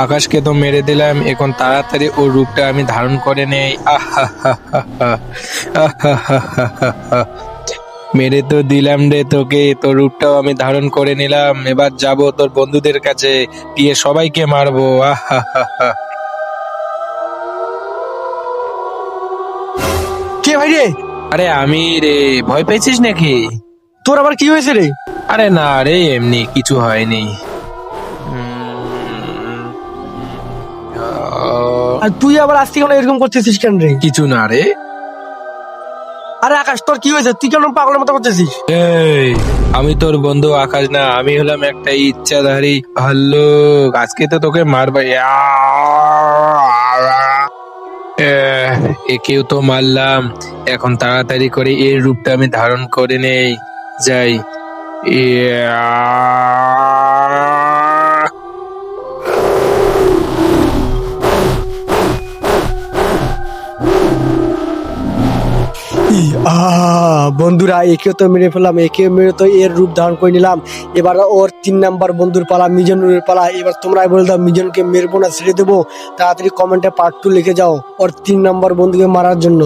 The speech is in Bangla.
আকাশকে তো মেরে দিলাম, এখন তাড়াতাড়ি ওর রূপটা আমি ধারণ করে নেই। মেরে তো দিলাম রে তোকে, তোর রূপটাও আমি ধারণ করে নিলাম। এবার যাব তোর বন্ধুদের কাছে, গিয়ে সবাইকে মারবো। কে ভাই রে? আরে আমি রে, ভয় পেয়েছিস নাকি? তোর আবার কি হয়েছে রে? আরে না রে, এমনি কিছু হয়নি। আর তুই আবার আজকে কেন এরকম করতেছিস কেন রে? কিছু না রে। আরে আকাশ, তোর কি হয়েছে? তুই কেন পাগলের মতো করতেছিস? এই, আমি তোর বন্ধু আকাশ না, আমি হলাম একটা ইচ্ছাধারী ভাল্লুক। আজকে তো তোকে মারবো। একেও তো মারলাম, এখন তাড়াতাড়ি করে এর রূপটা আমি ধারণ করে নেই। যাই। ইয়া। বন্ধুরা, একে তো মেরে ফেললাম, একে মেরে তো এর রূপ ধারণ করে নিলাম। এবার ওর 3 নাম্বার বন্ধুর পালা, মিজানুরের পালা। এবার তোমরাই বলে দাও, মিজানকে মেরবো না ছেড়ে দেবো? তাড়াতাড়ি কমেন্টে পার্ট 2 লিখে যাও ওর 3 নাম্বার বন্ধুকে মারার জন্য।